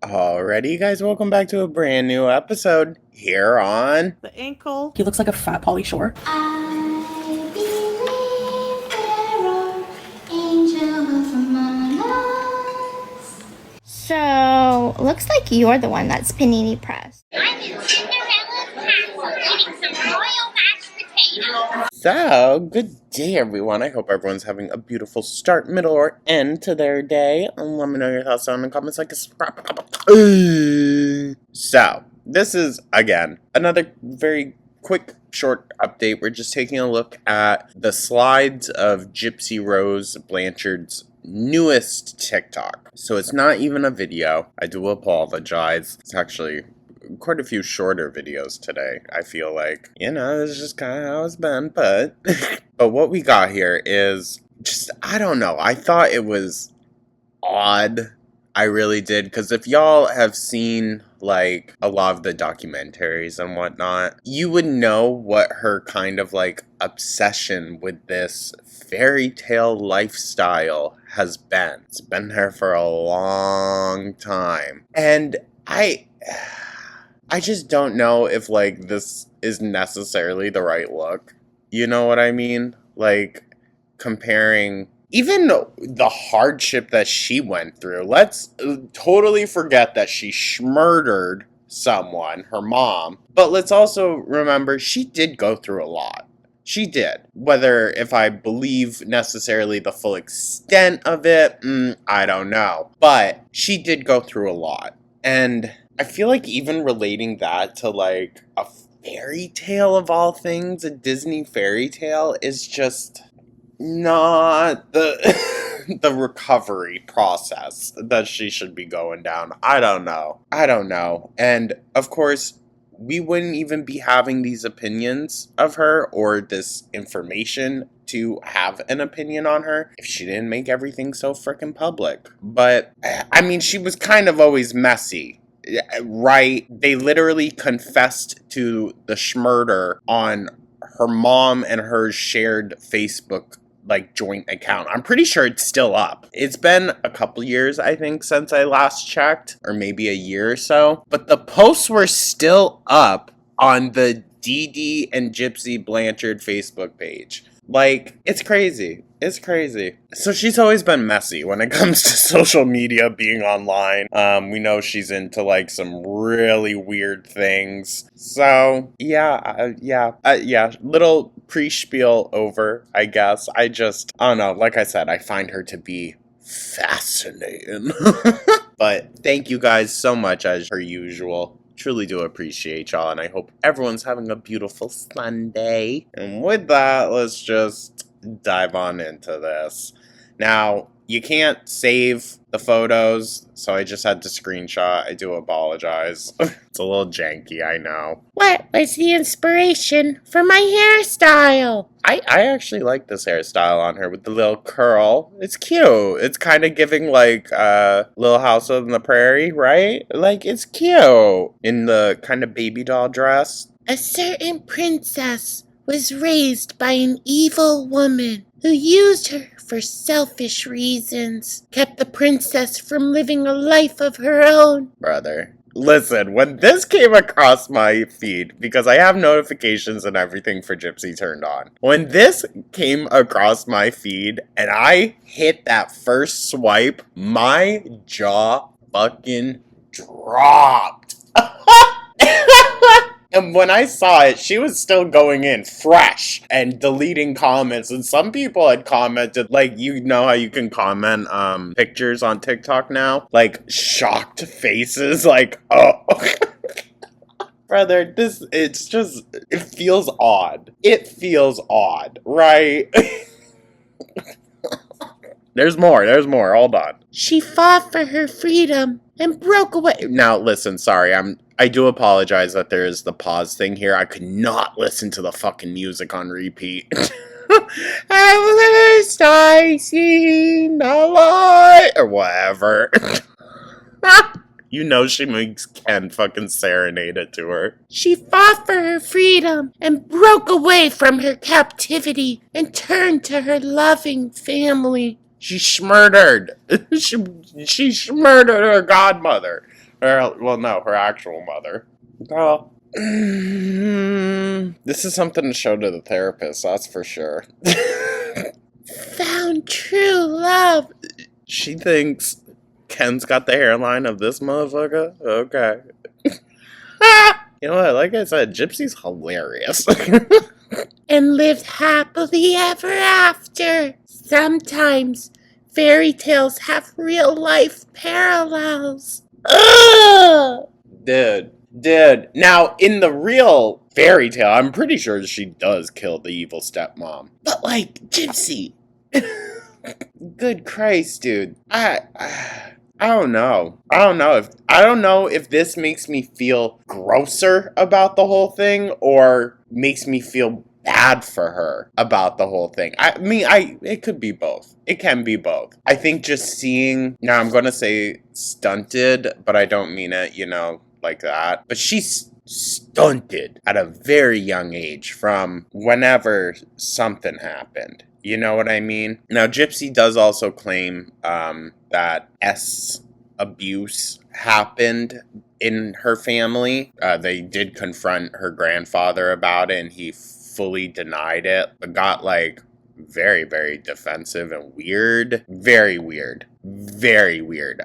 Alrighty, you guys, welcome back to a brand new episode here on The ankle. He looks like a fat Pauly Shore. I believe there are angels among us. So, looks like you're the one that's Panini Press. I'm in Cinderella's castle eating some royal mashed potatoes. So, good day, everyone. I hope everyone's having a beautiful start, middle, or end to their day. And let me know your thoughts down in the comments like this. So, this is, again, another very quick, short update. We're just taking a look at the slides of Gypsy Rose Blanchard's newest TikTok. So, it's not even a video. I do apologize. It's actually quite a few shorter videos today. I feel like, this is just kind of how it's been, but but what we got here is just, I don't know, I thought it was odd. I really did, because if y'all have seen like a lot of the documentaries and whatnot, you would know what her kind of like obsession with this fairy tale lifestyle has been. It's been there for a long time, and I just don't know if, like, this is necessarily the right look. You know what I mean? Like, comparing even the hardship that she went through. Let's totally forget that she murdered someone, her mom. But let's also remember she did go through a lot. She did. Whether if I believe necessarily the full extent of it, I don't know. But she did go through a lot. And I feel like even relating that to like a fairy tale of all things, a Disney fairy tale, is just not the the recovery process that she should be going down. I don't know. And of course, we wouldn't even be having these opinions of her or this information to have an opinion on her if she didn't make everything so freaking public. But I mean, she was kind of always messy. Right? They literally confessed to the schmurder on her mom and her shared Facebook like joint account. I'm pretty sure it's still up. It's been a couple years, I think, since I last checked, or maybe a year or so. But the posts were still up on the Dee and Gypsy Blanchard Facebook page. Like, it's crazy. It's crazy. So she's always been messy when it comes to social media, being online. We know she's into like some really weird things. So yeah. Little pre-spiel over, I guess. I don't know. Like I said, I find her to be fascinating. But thank you guys so much as per usual. Truly do appreciate y'all, and I hope everyone's having a beautiful Sunday. And with that, let's just dive on into this. Now, you can't save the photos, so I just had to screenshot. I do apologize. It's a little janky, I know. What was the inspiration for my hairstyle? I actually like this hairstyle on her with the little curl. It's cute. It's kind of giving like Little House on the Prairie, right? Like, it's cute. In the kind of baby doll dress. A certain princess was raised by an evil woman who used her for selfish reasons, kept the princess from living a life of her own. Brother, listen, when this came across my feed, because I have notifications and everything for Gypsy turned on, when this came across my feed and I hit that first swipe, my jaw fucking dropped. And when I saw it, she was still going in fresh and deleting comments. And some people had commented, like, you know how you can comment pictures on TikTok now? Like, shocked faces, like, oh. Brother, it feels odd. It feels odd, right? There's more, hold on. She fought for her freedom and broke away. Now, listen, sorry, I do apologize that there is the pause thing here. I could not listen to the fucking music on repeat. At least I seen the light, or whatever. You know she makes Ken fucking serenade it to her. She fought for her freedom and broke away from her captivity and turned to her loving family. She murdered. She murdered her godmother. Or, well, no, her actual mother. Girl. This is something to show to the therapist, that's for sure. Found true love. She thinks Ken's got the hairline of this motherfucker? Okay. You know what? Like I said, Gypsy's hilarious. And lived happily ever after. Sometimes fairy tales have real life parallels. Ugh! Dude. Now, in the real fairy tale, I'm pretty sure she does kill the evil stepmom. But, like, Gypsy. Good Christ, dude. I don't know. I don't know if this makes me feel grosser about the whole thing or makes me feel bad for her about the whole thing. I mean, it could be both. It can be both. I think just seeing, now I'm going to say stunted, but I don't mean it, like that. But she's stunted at a very young age from whenever something happened. You know what I mean? Now, Gypsy does also claim that abuse happened in her family. They did confront her grandfather about it, and he fully denied it, but got, like, very, very defensive and weird. Very weird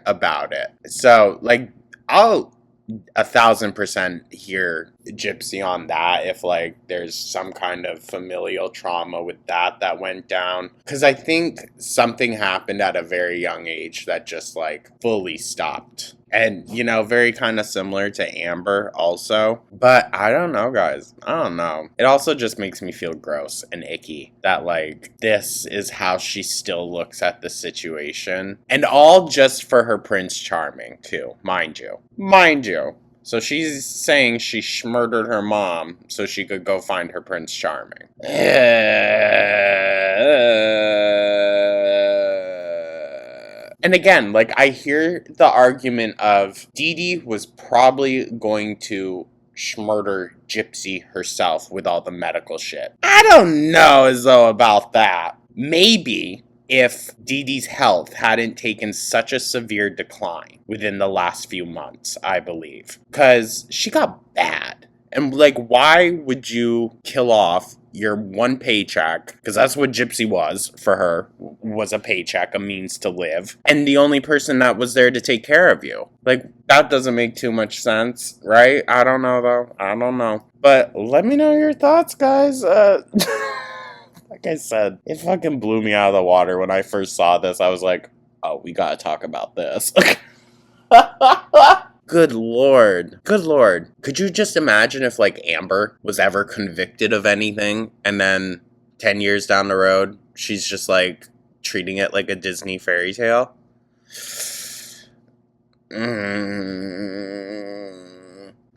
about it. So, like, I'll 1,000% hear Gypsy on that if, like, there's some kind of familial trauma with that went down. Because I think something happened at a very young age that just, like, fully stopped. And, very kind of similar to Amber also. But I don't know, guys. I don't know. It also just makes me feel gross and icky that, like, this is how she still looks at the situation. And all just for her Prince Charming, too. Mind you. So she's saying she murdered her mom so she could go find her Prince Charming. And again, like, I hear the argument of Dee Dee was probably going to murder Gypsy herself with all the medical shit. I don't know as though about that. Maybe if Dee Dee's health hadn't taken such a severe decline within the last few months, I believe. Because she got bad. And, like, why would you kill off your one paycheck, because that's what Gypsy was for her, was a paycheck, a means to live, and the only person that was there to take care of you? Like, that doesn't make too much sense, right? I don't know, though. I don't know. But let me know your thoughts, guys. Like I said, it fucking blew me out of the water when I first saw this. I was like, oh, we gotta talk about this. Good lord. Could you just imagine if, like, Amber was ever convicted of anything and then 10 years down the road, she's just, like, treating it like a Disney fairy tale?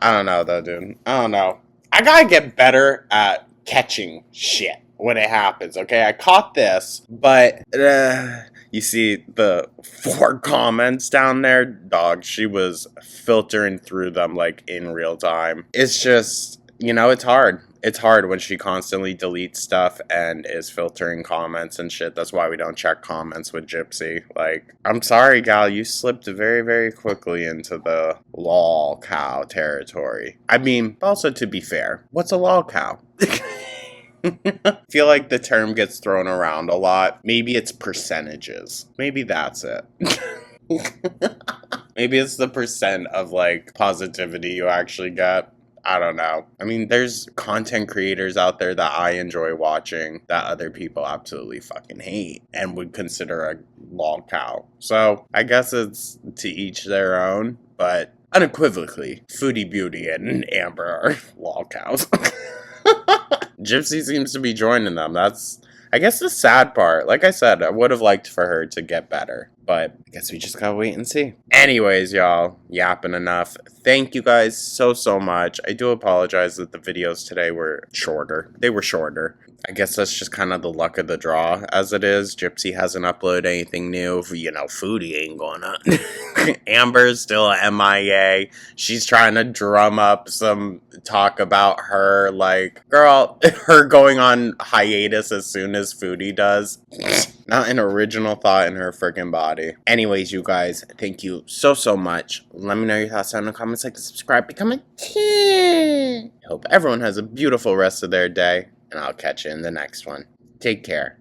I don't know, though, dude. I don't know. I gotta get better at catching shit when it happens, okay? I caught this, but you see the 4 comments down there? Dog, she was filtering through them, like, in real time. It's just, it's hard. It's hard when she constantly deletes stuff and is filtering comments and shit. That's why we don't check comments with Gypsy. Like, I'm sorry, gal, you slipped very, very quickly into the lol cow territory. I mean, also to be fair, what's a lol cow? I feel like the term gets thrown around a lot. Maybe it's percentages. Maybe that's it. Maybe it's the percent of, like, positivity you actually get. I don't know. I mean, there's content creators out there that I enjoy watching that other people absolutely fucking hate and would consider a lol cow. So I guess it's to each their own, but unequivocally, Foodie Beauty and Amber are lol cows. Gypsy seems to be joining them. That's, I guess, the sad part. Like I said, I would have liked for her to get better, but I guess we just gotta wait and see. Anyways, y'all, yapping enough. Thank you guys so much. I do apologize that the videos today were shorter. They were shorter. I guess that's just kind of the luck of the draw as it is. Gypsy hasn't uploaded anything new. Foodie ain't going on. Amber's still a MIA. She's trying to drum up some talk about her, like, girl, her going on hiatus as soon as Foodie does. Not an original thought in her freaking body. Anyways, you guys, thank you so much. Let me know your thoughts down in the comments, like, subscribe, become a teen. Hope everyone has a beautiful rest of their day, and I'll catch you in the next one. Take care.